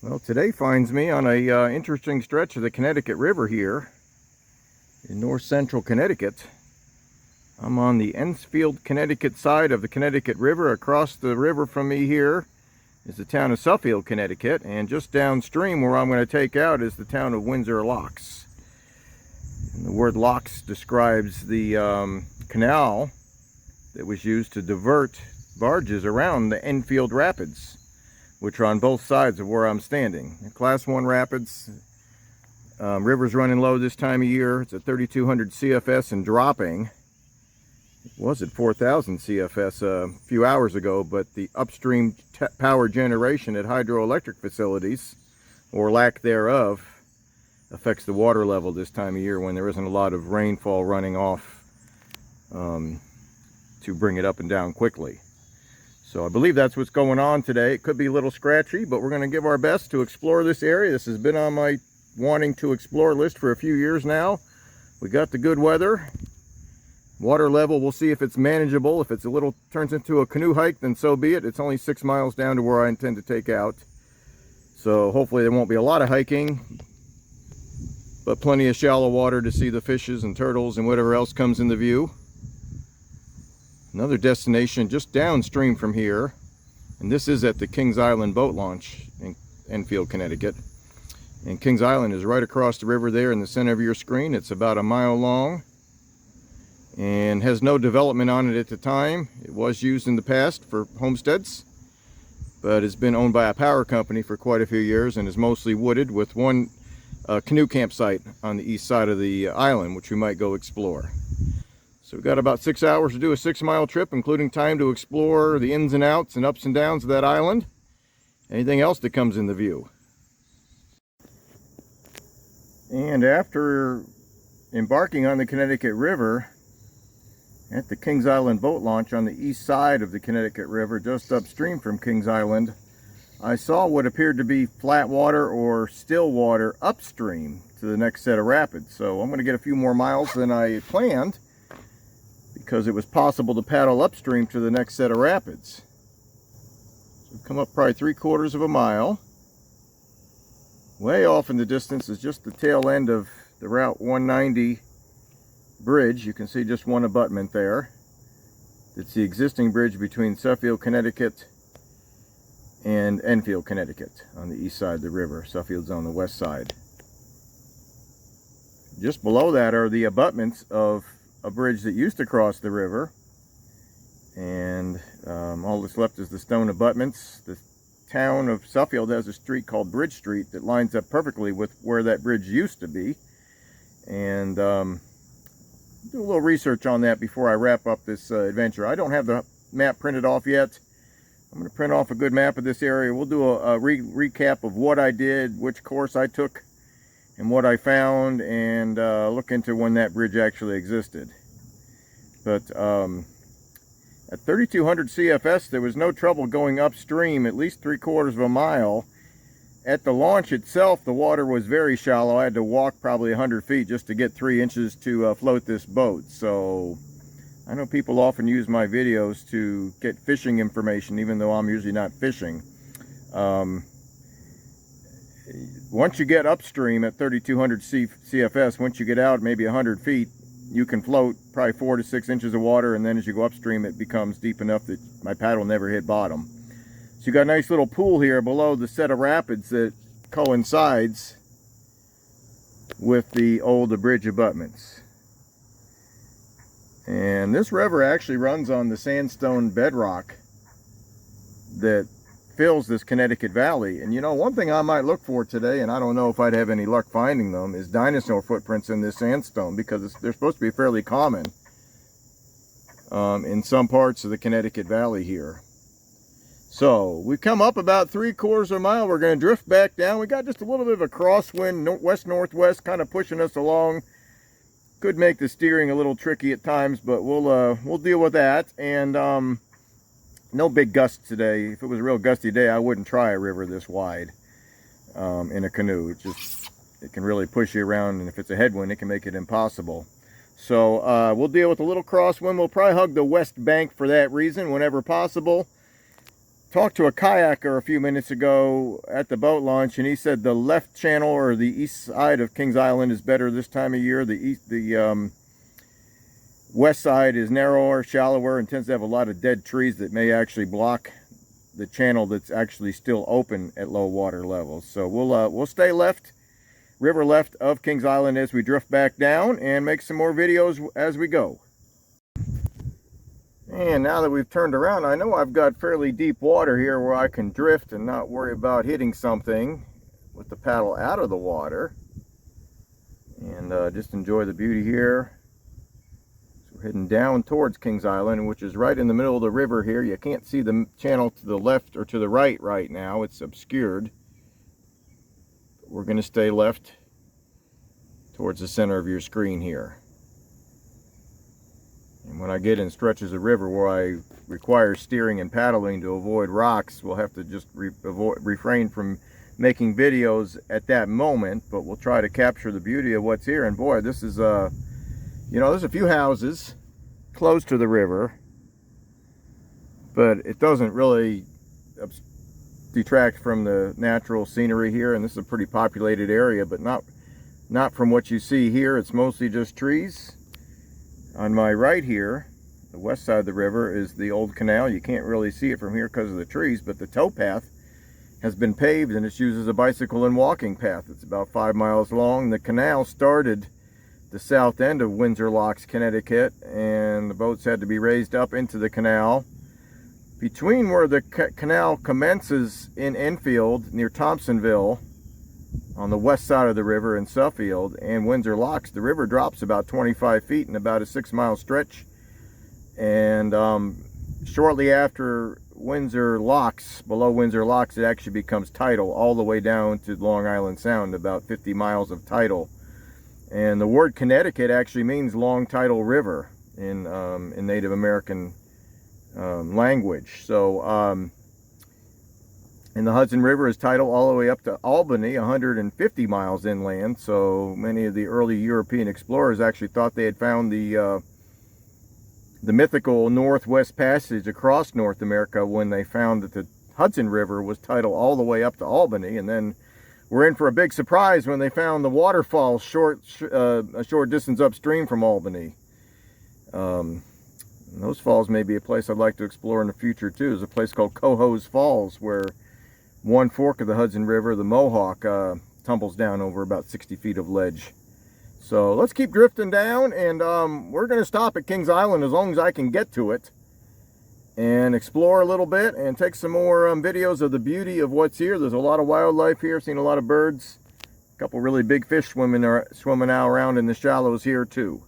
Well, today finds me on a interesting stretch of the Connecticut River here in north central Connecticut. I'm on the Enfield, Connecticut side of the Connecticut River. Across the river from me here is the town of Suffield, Connecticut, and just downstream where I'm going to take out is the town of Windsor Locks. And the word locks describes the canal that was used to divert barges around the Enfield Rapids, which are on both sides of where I'm standing. Class 1 rapids. River's running low this time of year. It's at 3,200 CFS and dropping. It was at 4,000 CFS a few hours ago, but the upstream power generation at hydroelectric facilities, or lack thereof, affects the water level this time of year when there isn't a lot of rainfall running off to bring it up and down quickly. So I believe that's what's going on today. It could be a little scratchy, but we're going to give our best to explore this area. This has been on my wanting to explore list for a few years now. We got the good weather. Water level, we'll see if it's manageable. If it's a little turns into a canoe hike, then so be it. It's only 6 miles down to where I intend to take out. So hopefully there won't be a lot of hiking, but plenty of shallow water to see the fishes and turtles and whatever else comes into view. Another destination just downstream from here, and this is at the Kings Island boat launch in Enfield, Connecticut. And Kings Island is right across the river there in the center of your screen. It's about a mile long and has no development on it at the time. It was used in the past for homesteads, but it's been owned by a power company for quite a few years and is mostly wooded, with one canoe campsite on the east side of the island, which we might go explore. So we've got about 6 hours to do a 6-mile trip, including time to explore the ins and outs and ups and downs of that island. Anything else that comes into view. And after embarking on the Connecticut River at the Kings Island boat launch on the east side of the Connecticut River, just upstream from Kings Island, I saw what appeared to be flat water or still water upstream to the next set of rapids. So I'm going to get a few more miles than I planned, because it was possible to paddle upstream to the next set of rapids. So we've come up probably 3/4 of a mile. Way off in the distance is just the tail end of the Route 190 bridge. You can see just one abutment there. It's the existing bridge between Suffield, Connecticut and Enfield, Connecticut on the east side of the river. Suffield's on the west side. Just below that are the abutments of a bridge that used to cross the river, and all that's left is the stone abutments. The town of Suffield has a street called Bridge Street that lines up perfectly with where that bridge used to be, and do a little research on that before I wrap up this adventure. I don't have the map printed off yet. I'm going to print off a good map of this area. We'll do a recap of what I did, which course I took, and what I found, and look into when that bridge actually existed. But at 3,200 CFS, there was no trouble going upstream at least 3/4 of a mile. At the launch itself, the water was very shallow. I had to walk probably 100 feet just to get 3 inches to float this boat. So I know people often use my videos to get fishing information, even though I'm usually not fishing. Once you get upstream at 3,200 CFS, once you get out maybe 100 feet, you can float probably 4 to 6 inches of water, and then as you go upstream, it becomes deep enough that my paddle never hit bottom. So you got a nice little pool here below the set of rapids that coincides with the old bridge abutments. And this river actually runs on the sandstone bedrock that fills this Connecticut Valley. And you know, one thing I might look for today, and I don't know if I'd have any luck finding them, is dinosaur footprints in this sandstone, because they're supposed to be fairly common in some parts of the Connecticut Valley here. So we've come up about 3/4 of a mile. We're going to drift back down. We got just a little bit of a crosswind, west-northwest, kind of pushing us along. Could make the steering a little tricky at times, but we'll deal with that. And no big gusts today. If it was a real gusty day, I wouldn't try a river this wide in a canoe. It can really push you around, and if it's a headwind, it can make it impossible. So we'll deal with a little crosswind. We'll probably hug the west bank for that reason whenever possible. talked to a kayaker a few minutes ago at the boat launch, and he said the left channel, or the east side of Kings Island, is better this time of year. The west side is narrower, shallower, and tends to have a lot of dead trees that may actually block the channel that's actually still open at low water levels. So we'll stay river left of Kings Island as we drift back down and make some more videos as we go. And now that we've turned around, I know I've got fairly deep water here where I can drift and not worry about hitting something with the paddle out of the water. And just enjoy the beauty here. So we're heading down towards Kings Island, which is right in the middle of the river here. You can't see the channel to the left or to the right now. It's obscured. But we're going to stay left towards the center of your screen here. And when I get in stretches of river where I require steering and paddling to avoid rocks, we'll have to just refrain from making videos at that moment, but we'll try to capture the beauty of what's here. And boy, this is you know, there's a few houses close to the river, but it doesn't really detract from the natural scenery here. And this is a pretty populated area, but not from what you see here. It's mostly just trees. On my right here, the west side of the river, is the old canal. You can't really see it from here because of the trees, but the towpath has been paved and it's used as a bicycle and walking path. It's about 5 miles long. The canal started the south end of Windsor Locks, Connecticut, and the boats had to be raised up into the canal. Between where the canal commences in Enfield, near Thompsonville, on the west side of the river in Suffield, and Windsor Locks, the river drops about 25 feet in about a 6-mile stretch. And shortly after Windsor Locks, below Windsor Locks, it actually becomes tidal all the way down to Long Island Sound, about 50 miles of tidal. And the word Connecticut actually means long tidal river in Native American language. So and the Hudson River is tidal all the way up to Albany, 150 miles inland. So many of the early European explorers actually thought they had found the mythical Northwest Passage across North America when they found that the Hudson River was tidal all the way up to Albany. And then we're in for a big surprise when they found the waterfall a short distance upstream from Albany. And those falls may be a place I'd like to explore in the future too. There's a place called Cohoes Falls where one fork of the Hudson River, the Mohawk, tumbles down over about 60 feet of ledge. So let's keep drifting down, and we're going to stop at Kings Island as long as I can get to it and explore a little bit and take some more videos of the beauty of what's here. There's a lot of wildlife here, seen a lot of birds, a couple really big fish swimming out around in the shallows here too.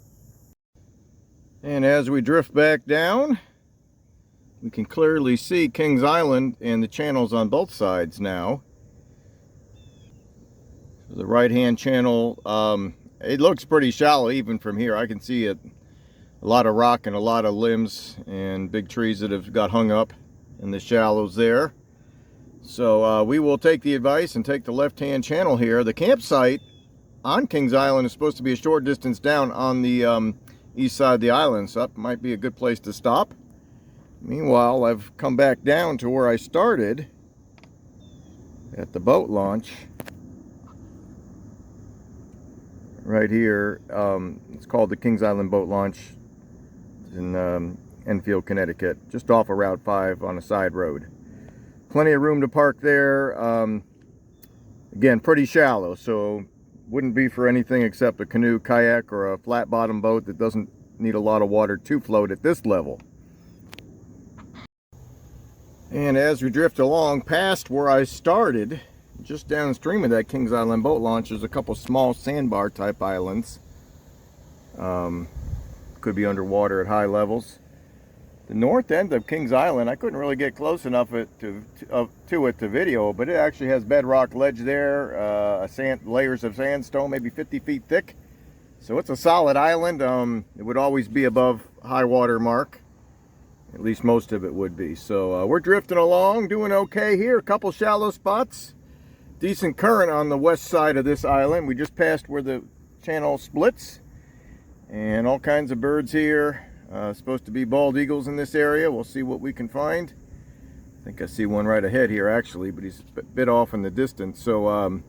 And as we drift back down, we can clearly see Kings Island and the channels on both sides now. The right-hand channel, it looks pretty shallow even from here. I can see it, a lot of rock and a lot of limbs and big trees that have got hung up in the shallows there. So we will take the advice and take the left-hand channel here. The campsite on Kings Island is supposed to be a short distance down on the east side of the island, so that might be a good place to stop. Meanwhile, I've come back down to where I started at the boat launch. Right here, it's called the Kings Island Boat Launch in Enfield, Connecticut, just off of Route 5 on a side road. Plenty of room to park there. Again, pretty shallow, so wouldn't be for anything except a canoe, kayak, or a flat bottom boat that doesn't need a lot of water to float at this level. And as we drift along past where I started, just downstream of that Kings Island boat launch, there's a couple small sandbar type islands. Could be underwater at high levels. The north end of Kings Island, I couldn't really get close enough to it to video, but it actually has bedrock ledge there, layers of sandstone, maybe 50 feet thick. So it's a solid island. It would always be above high water mark. At least most of it would be. So we're drifting along, doing okay here. A couple shallow spots. Decent current on the west side of this island. We just passed where the channel splits. And all kinds of birds here. Supposed to be bald eagles in this area. We'll see what we can find. think I see one right ahead here actually, but he's a bit off in the distance. So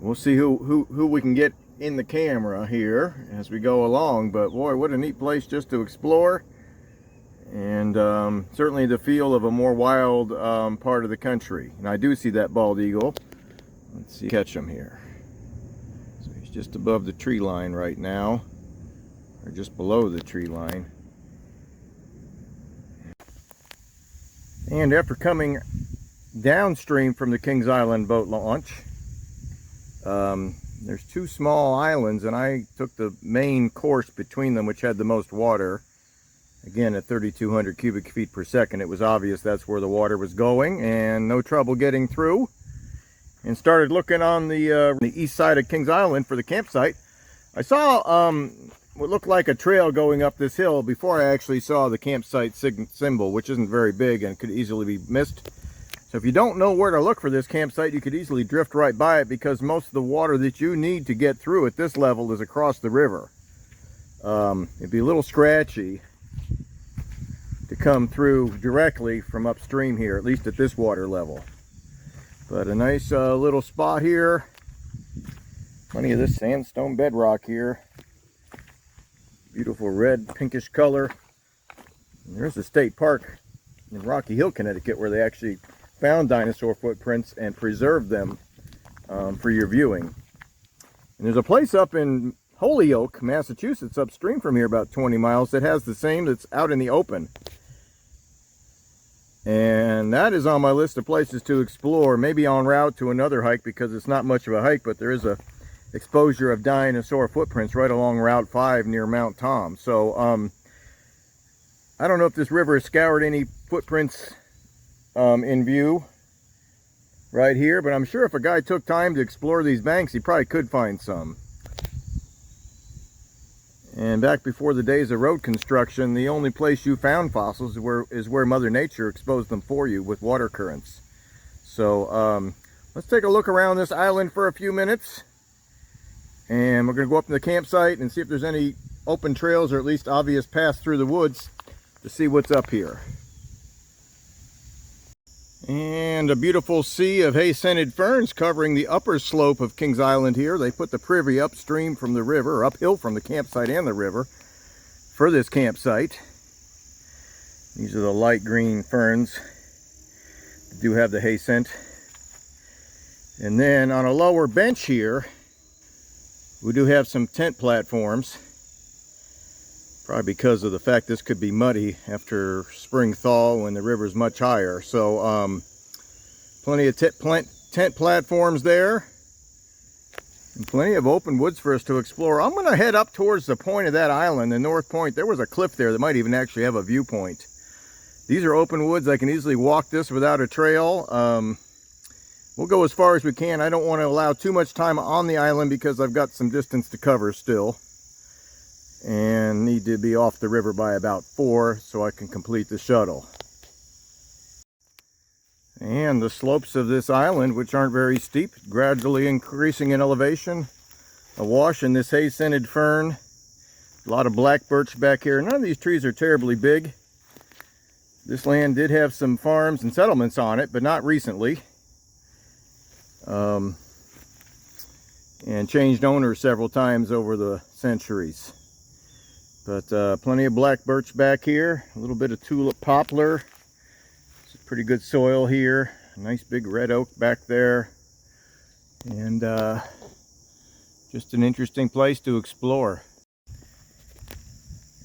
we'll see who we can get in the camera here as we go along. But boy, what a neat place just to explore, and certainly the feel of a more wild part of the country. And I do see that bald eagle. Let's see, catch him here. So he's just above the tree line right now, or just below the tree line. And after coming downstream from the Kings Island boat launch, there's two small islands, and I took the main course between them, which had the most water. Again, at 3,200 cubic feet per second. It was obvious that's where the water was going, and no trouble getting through. And started looking on the east side of Kings Island for the campsite. I saw what looked like a trail going up this hill before I actually saw the campsite symbol, which isn't very big and could easily be missed. So if you don't know where to look for this campsite, you could easily drift right by it, because most of the water that you need to get through at this level is across the river. It'd be a little scratchy to come through directly from upstream here, at least at this water level. But a nice little spot here. Plenty of this sandstone bedrock here. Beautiful red pinkish color. And there's a state park in Rocky Hill, Connecticut, where they actually found dinosaur footprints and preserved them for your viewing. And there's a place up in Holyoke, Massachusetts, upstream from here about 20 miles, that has the same, that's out in the open. And that is on my list of places to explore, maybe en route to another hike, because it's not much of a hike, but there is a exposure of dinosaur footprints right along Route 5 near Mount Tom. So I don't know if this river has scoured any footprints in view right here, but I'm sure if a guy took time to explore these banks, he probably could find some. And back before the days of road construction, the only place you found fossils is where Mother Nature exposed them for you with water currents. So let's take a look around this island for a few minutes. And we're going to go up to the campsite and see if there's any open trails, or at least obvious paths through the woods, to see what's up here. And a beautiful sea of hay-scented ferns covering the upper slope of Kings Island here. They put the privy upstream from the river, or uphill from the campsite and the river, for this campsite. These are the light green ferns that do have the hay scent. And then on a lower bench here, we do have some tent platforms. Probably because of the fact this could be muddy after spring thaw when the river's much higher. So plenty of tent platforms there, and plenty of open woods for us to explore. I'm going to head up towards the point of that island, the north point. There was a cliff there that might even actually have a viewpoint. These are open woods. I can easily walk this without a trail. We'll go as far as we can. I don't want to allow too much time on the island because I've got some distance to cover still, and need to be off the river by about 4 so I can complete the shuttle. And the slopes of this island, which aren't very steep, gradually increasing in elevation, awash in this hay-scented fern. A lot of black birch back here. None of these trees are terribly big. This land did have some farms and settlements on it, but not recently. And changed owners several times over the centuries. But plenty of black birch back here, a little bit of tulip poplar. It's pretty good soil here. A nice big red oak back there. And just an interesting place to explore.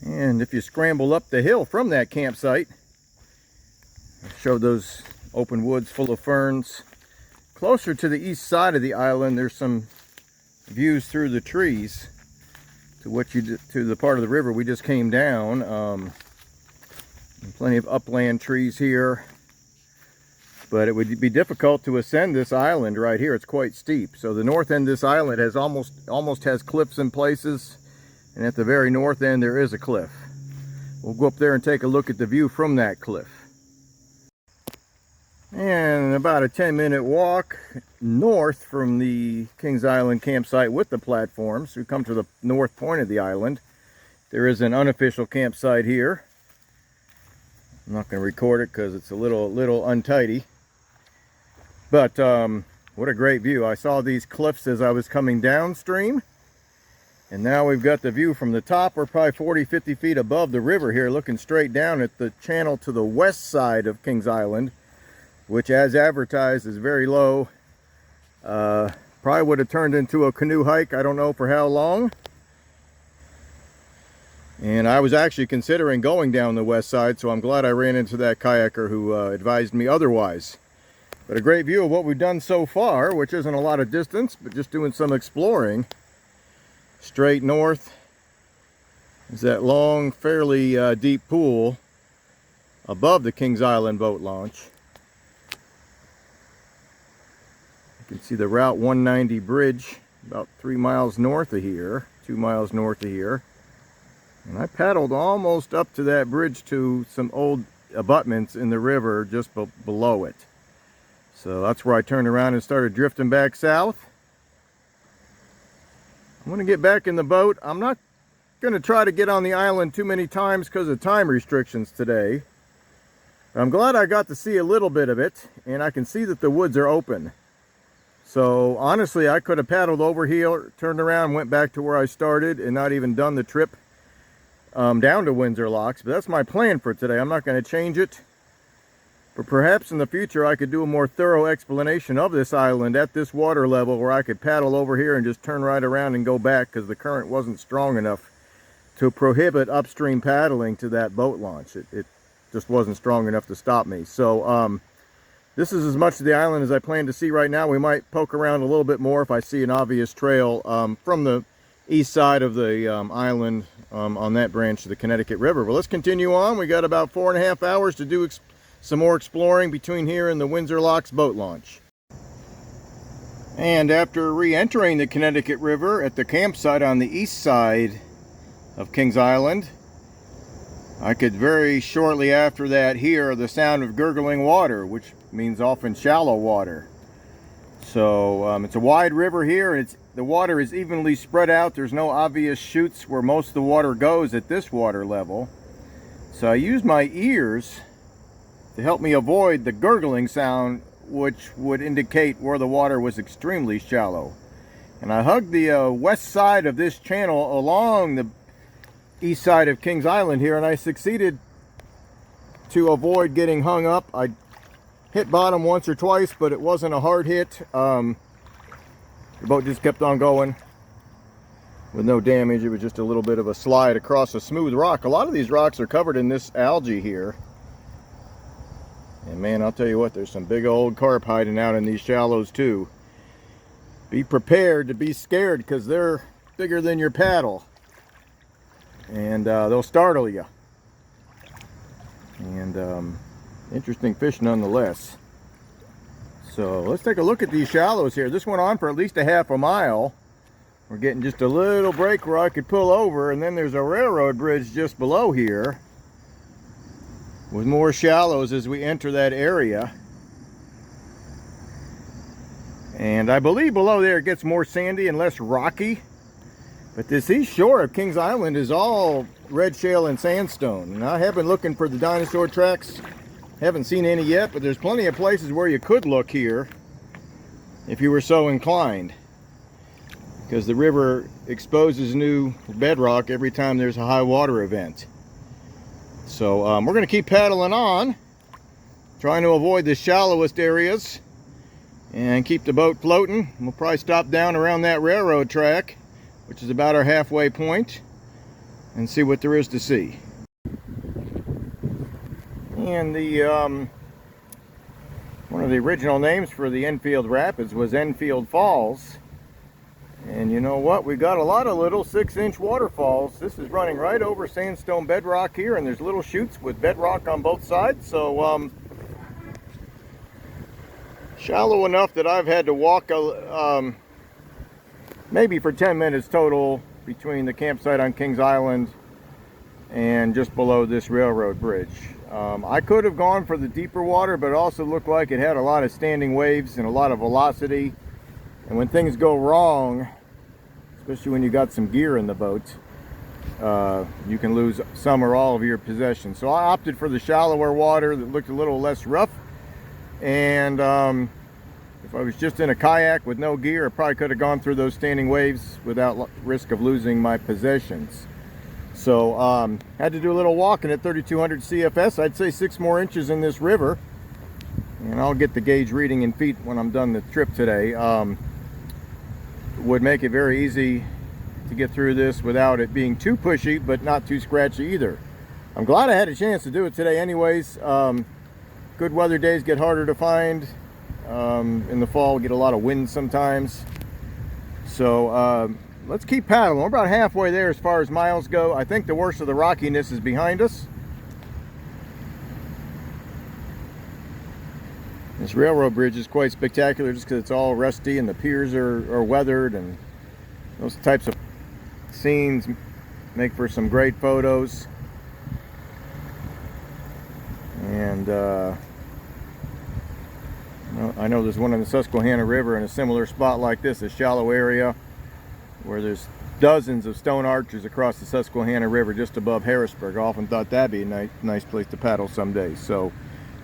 And if you scramble up the hill from that campsite, I showed those open woods full of ferns. Closer to the east side of the island, there's some views through the trees to the part of the river we just came down. And plenty of upland trees here, but it would be difficult to ascend this island right here. It's quite steep. So the north end of this island has almost has cliffs in places, and at the very north end there is a cliff. We'll go up there and take a look at the view from that cliff. And about a 10-minute walk north from the Kings Island campsite with the platforms, we come to the north point of the island. There is an unofficial campsite here. I'm not going to record it because it's a little untidy. But what a great view. I saw these cliffs as I was coming downstream. And now we've got the view from the top. We're probably 40, 50 feet above the river here, looking straight down at the channel to the west side of Kings Island, which as advertised is very low. Probably would have turned into a canoe hike, I don't know for how long. And I was actually considering going down the west side, so I'm glad I ran into that kayaker who advised me otherwise. But a great view of what we've done so far, which isn't a lot of distance, but just doing some exploring. Straight north is that long, fairly deep pool above the Kings Island boat launch. You can see the Route 190 bridge about 3 miles north of here, 2 miles north of here. And I paddled almost up to that bridge to some old abutments in the river just below it. So that's where I turned around and started drifting back south. I'm going to get back in the boat. I'm not going to try to get on the island too many times because of time restrictions today. But I'm glad I got to see a little bit of it, and I can see that the woods are open. So honestly, I could have paddled over here, turned around, went back to where I started, and not even done the trip down to Windsor locks. But that's my plan for today. I'm not going to change it. But perhaps in the future I could do a more thorough explanation of this island at this water level, where I could paddle over here and just turn right around and go back, because the current wasn't strong enough to prohibit upstream paddling to that boat launch. It just wasn't strong enough to stop me. So this is as much of the island as I plan to see right now. We might poke around a little bit more if I see an obvious trail from the east side of the island on that branch of the Connecticut River. Well, let's continue on. We got about 4.5 hours to do some more exploring between here and the Windsor Locks boat launch. And after re-entering the Connecticut River at the campsite on the east side of Kings Island, I could very shortly after that hear the sound of gurgling water, which means often shallow water. So it's a wide river here, and the water is evenly spread out. There's no obvious chutes where most of the water goes at this water level. So I used my ears to help me avoid the gurgling sound, which would indicate where the water was extremely shallow. And I hugged the west side of this channel along the east side of Kings Island here, and I succeeded to avoid getting hung up. I hit bottom once or twice, but it wasn't a hard hit. The boat just kept on going with no damage. It was just a little bit of a slide across a smooth rock. A lot of these rocks are covered in this algae here. And man, I'll tell you what, there's some big old carp hiding out in these shallows too. Be prepared to be scared, because they're bigger than your paddle. And they'll startle you. And interesting fish nonetheless. So let's take a look at these shallows here. This went on for at least a half a mile. We're getting just a little break where I could pull over, and then there's a railroad bridge just below here with more shallows as we enter that area. And I believe below there it gets more sandy and less rocky. But this east shore of Kings Island is all red shale and sandstone. And I have been looking for the dinosaur tracks. Haven't seen any yet, but there's plenty of places where you could look here if you were so inclined, because the river exposes new bedrock every time there's a high water event. So we're going to keep paddling on, trying to avoid the shallowest areas and keep the boat floating. We'll probably stop down around that railroad track, which is about our halfway point, and see what there is to see. And the one of the original names for the Enfield Rapids was Enfield Falls. And you know what? We got a lot of little 6-inch waterfalls. This is running right over sandstone bedrock here, and there's little chutes with bedrock on both sides. So shallow enough that I've had to walk maybe for 10 minutes total between the campsite on Kings Island and just below this railroad bridge. I could have gone for the deeper water, but it also looked like it had a lot of standing waves and a lot of velocity. And when things go wrong, especially when you got some gear in the boat, you can lose some or all of your possessions. So I opted for the shallower water that looked a little less rough. And if I was just in a kayak with no gear, I probably could have gone through those standing waves without risk of losing my possessions. So had to do a little walking at 3200 CFS. I'd say 6 more inches in this river, and I'll get the gauge reading in feet when I'm done the trip today. Would make it very easy to get through this without it being too pushy, but not too scratchy either. I'm glad I had a chance to do it today anyways. Good weather days get harder to find. In the fall, we get a lot of wind sometimes. So let's keep paddling. We're about halfway there as far as miles go. I think the worst of the rockiness is behind us. This railroad bridge is quite spectacular just because it's all rusty and the piers are weathered, and those types of scenes make for some great photos. And I know there's one in the Susquehanna River in a similar spot like this, a shallow area where there's dozens of stone arches across the Susquehanna River just above Harrisburg. I often thought that'd be a nice place to paddle someday. So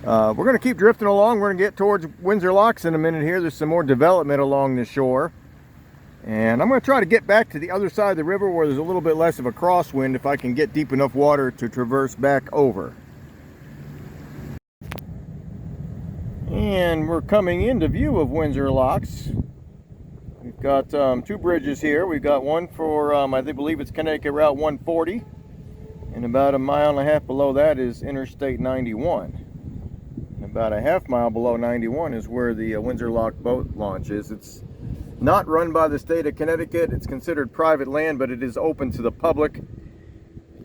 we're going to keep drifting along. We're going to get towards Windsor Locks in a minute here. There's some more development along the shore. And I'm going to try to get back to the other side of the river where there's a little bit less of a crosswind if I can get deep enough water to traverse back over. And we're coming into view of Windsor Locks. We've got 2 bridges here. We've got one for, I believe it's Connecticut Route 140. And about 1.5 miles below that is Interstate 91. And about a half mile below 91 is where the Windsor Lock boat launch is. It's not run by the state of Connecticut. It's considered private land, but it is open to the public.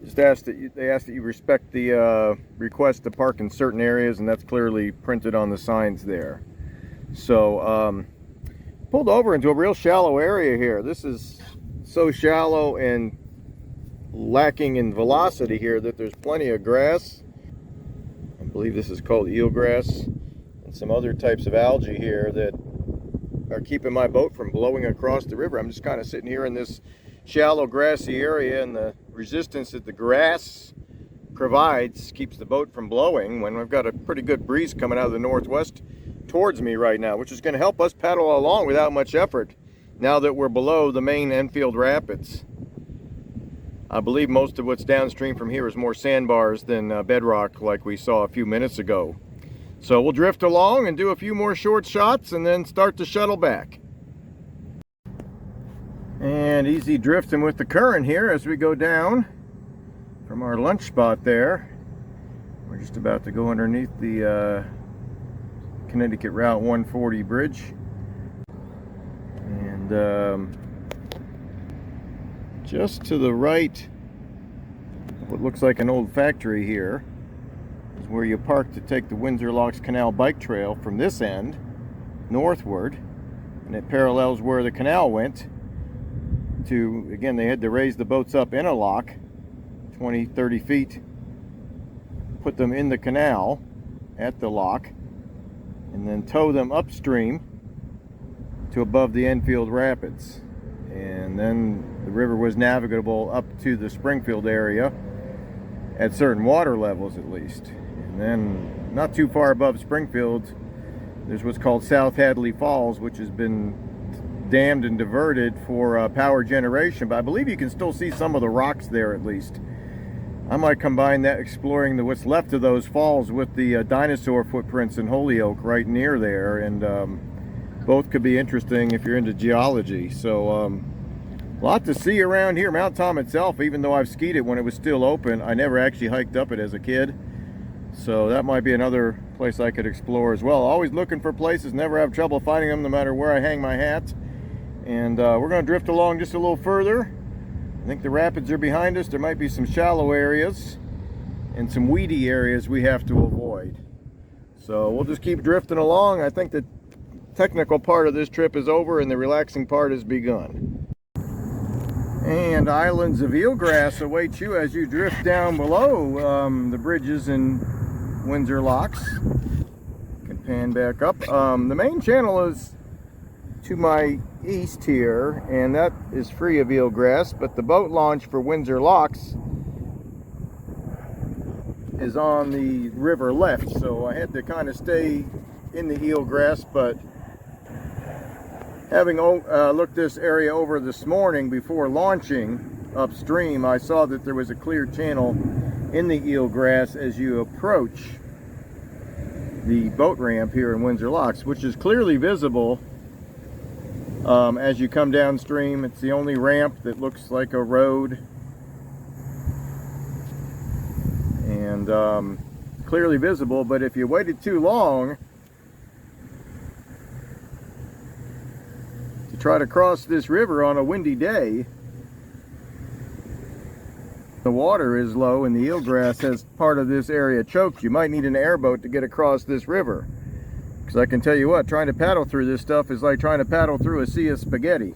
Just they ask that you respect the request to park in certain areas, and that's clearly printed on the signs there. So pulled over into a real shallow area here. This is so shallow and lacking in velocity here that there's plenty of grass. I believe this is called eelgrass, and some other types of algae here that are keeping my boat from blowing across the river. I'm just kind of sitting here in this shallow grassy area, and the resistance that the grass provides keeps the boat from blowing when we've got a pretty good breeze coming out of the northwest towards me right now, which is going to help us paddle along without much effort now that we're below the main Enfield rapids. I believe most of what's downstream from here is more sandbars than bedrock like we saw a few minutes ago. So we'll drift along and do a few more short shots and then start to shuttle back. And easy drifting with the current here as we go down from our lunch spot there. We're just about to go underneath the Connecticut Route 140 bridge. And just to the right, what looks like an old factory here, is where you park to take the Windsor Locks Canal bike trail from this end northward, and it parallels where the canal went to, again, they had to raise the boats up in a lock 20-30 feet, put them in the canal at the lock, and then tow them upstream to above the Enfield rapids. And then the river was navigable up to the Springfield area at certain water levels at least. And then not too far above Springfield, there's what's called South Hadley Falls, which has been dammed and diverted for power generation, but I believe you can still see some of the rocks there at least. I might combine that, exploring what's left of those falls, with the dinosaur footprints in Holyoke right near there, and both could be interesting if you're into geology. So a lot to see around here. Mount Tom itself, even though I've skied it when it was still open, I never actually hiked up it as a kid. So that might be another place I could explore as well. Always looking for places, never have trouble finding them no matter where I hang my hat. And we're going to drift along just a little further. I think the rapids are behind us. There might be some shallow areas and some weedy areas we have to avoid. So we'll just keep drifting along. I think the technical part of this trip is over and the relaxing part has begun. And islands of eelgrass await you as you drift down below the bridges in Windsor Locks. You can pan back up. The main channel is to my east here, and that is free of eelgrass, but the boat launch for Windsor Locks is on the river left, so I had to kind of stay in the eelgrass. But having looked this area over this morning before launching upstream, I saw that there was a clear channel in the eelgrass as you approach the boat ramp here in Windsor Locks, which is clearly visible as you come downstream. It's the only ramp that looks like a road, and clearly visible. But if you waited too long to try to cross this river on a windy day, the water is low and the eelgrass has part of this area choked, you might need an airboat to get across this river. Because I can tell you what, trying to paddle through this stuff is like trying to paddle through a sea of spaghetti.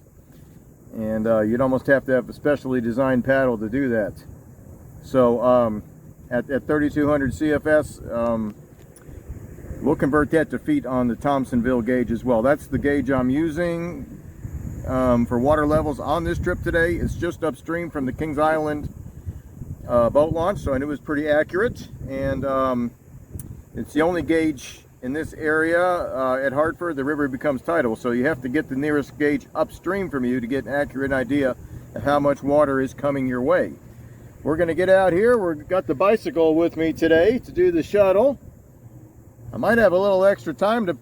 And you'd almost have to have a specially designed paddle to do that. So at 3200 CFS, we'll convert that to feet on the Thompsonville gauge as well. That's the gauge I'm using for water levels on this trip today. It's just upstream from the Kings Island boat launch, so I knew it was pretty accurate. And it's the only gauge in this area. At Hartford, the river becomes tidal, so you have to get the nearest gauge upstream from you to get an accurate idea of how much water is coming your way. We're going to get out here. We've got the bicycle with me today to do the shuttle. I might have a little extra time to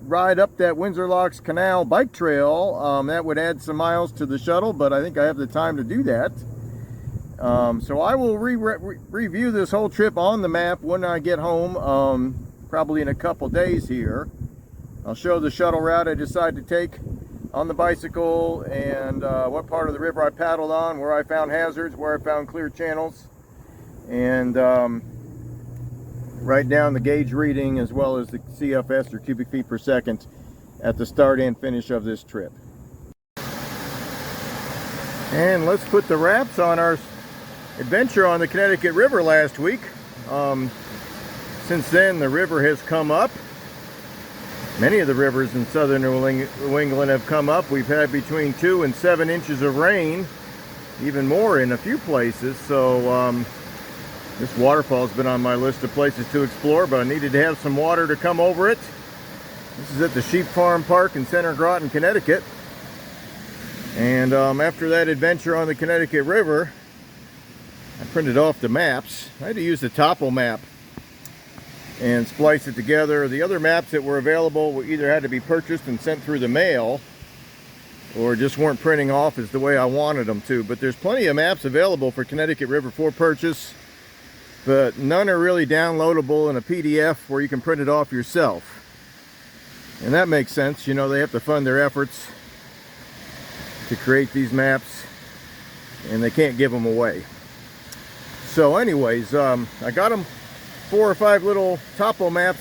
ride up that Windsor Locks Canal bike trail. That would add some miles to the shuttle, but I think I have the time to do that. So I will review this whole trip on the map when I get home, probably in a couple days here. I'll show the shuttle route I decide to take on the bicycle, and what part of the river I paddled on, where I found hazards, where I found clear channels, and write down the gauge reading as well as the CFS, or cubic feet per second, at the start and finish of this trip. And let's put the wraps on our adventure on the Connecticut River last week. Since then, the river has come up. Many of the rivers in southern New England have come up. We've had between 2 and 7 inches of rain, even more in a few places. So this waterfall has been on my list of places to explore, but I needed to have some water to come over it. This is at the Sheep Farm Park in Center Groton, Connecticut. And after that adventure on the Connecticut River, I printed off the maps. I had to use the topo map and splice it together. The other maps that were available either had to be purchased and sent through the mail, or just weren't printing off as the way I wanted them to. But there's plenty of maps available for Connecticut River for purchase, but none are really downloadable in a PDF where you can print it off yourself. And that makes sense. You know, they have to fund their efforts to create these maps, and they can't give them away. So anyways, I got them 4 or 5 little topo maps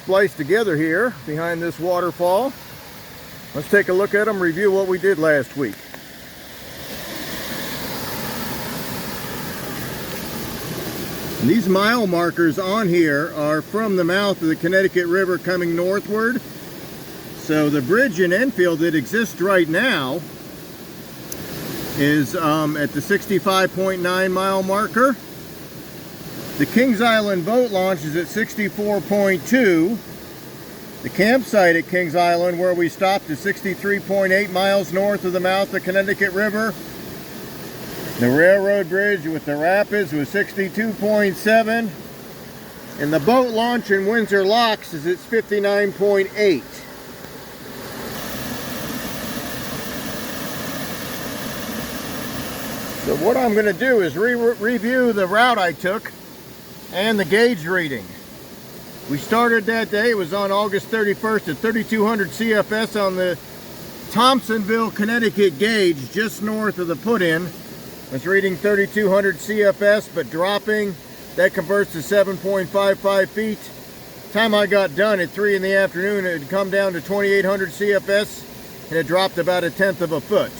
spliced together here behind this waterfall. Let's take a look at them, review what we did last week. And these mile markers on here are from the mouth of the Connecticut River coming northward. So the bridge in Enfield that exists right now is at the 65.9 mile marker. The Kings Island boat launch is at 64.2. The campsite at Kings Island, where we stopped, is 63.8 miles north of the mouth of Connecticut River. The railroad bridge with the rapids was 62.7. And the boat launch in Windsor Locks is at 59.8. So what I'm going to do is review the route I took and the gauge reading. We started that day, it was on August 31st at 3200 CFS on the Thompsonville, Connecticut gauge, just north of the put-in. It's reading 3200 CFS, but dropping. That converts to 7.55 feet. Time I got done at 3 in the afternoon, it had come down to 2800 CFS, and it dropped about 1/10 of a foot.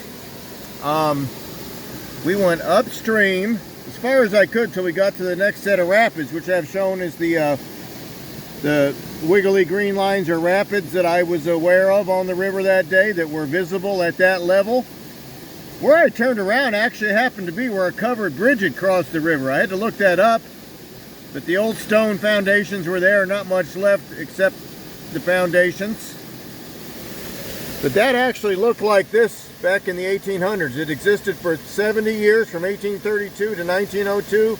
We went upstream as far as I could till we got to the next set of rapids, which I've shown is the The wiggly green lines are rapids that I was aware of on the river that day that were visible at that level. Where I turned around actually happened to be where a covered bridge had crossed the river. I had to look that up, but the old stone foundations were there, not much left except the foundations. But that actually looked like this back in the 1800s. It existed for 70 years, from 1832 to 1902,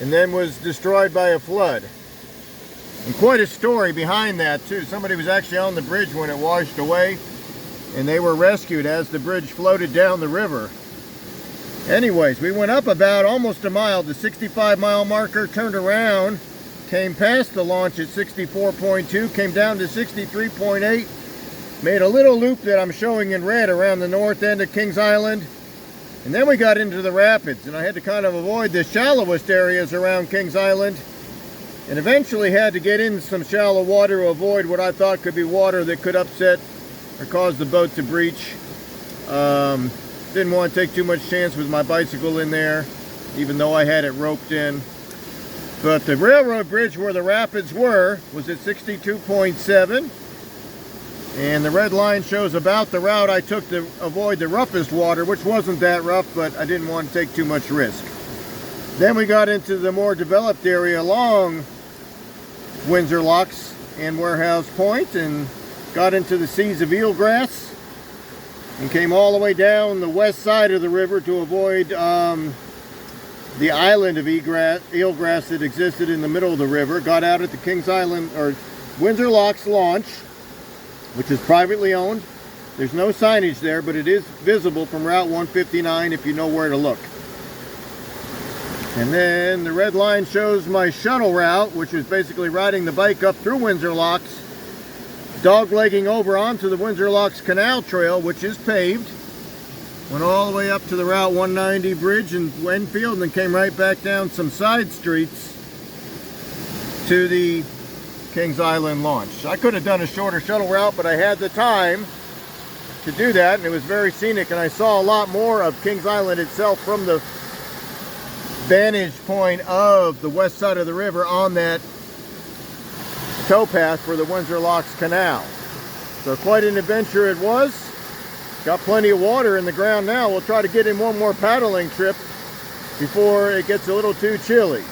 and then was destroyed by a flood. And quite a story behind that too. Somebody was actually on the bridge when it washed away, and they were rescued as the bridge floated down the river. Anyways, we went up about almost a mile, the 65-mile marker, turned around, came past the launch at 64.2, came down to 63.8, made a little loop that I'm showing in red around the north end of Kings Island, and then we got into the rapids, and I had to kind of avoid the shallowest areas around Kings Island, and eventually had to get in some shallow water to avoid what I thought could be water that could upset or cause the boat to breach. Didn't want to take too much chance with my bicycle in there, even though I had it roped in. But the railroad bridge where the rapids were was at 62.7, and the red line shows about the route I took to avoid the roughest water, which wasn't that rough, but I didn't want to take too much risk. Then we got into the more developed area along Windsor Locks and Warehouse Point, and got into the seas of eelgrass, and came all the way down the west side of the river to avoid the island of eelgrass that existed in the middle of the river. Got out at the Kings Island or Windsor Locks launch, which is privately owned. There's no signage there, but it is visible from Route 159 if you know where to look. And then the red line shows my shuttle route, which was basically riding the bike up through Windsor Locks, dog-legging over onto the Windsor Locks Canal Trail, which is paved. Went all the way up to the Route 190 bridge in Enfield, and then came right back down some side streets to the Kings Island launch. I could have done a shorter shuttle route, but I had the time to do that, and it was very scenic, and I saw a lot more of Kings Island itself from the vantage point of the west side of the river on that towpath for the Windsor Locks Canal. So quite an adventure it was. Got plenty of water in the ground now. We'll try to get in one more paddling trip before it gets a little too chilly.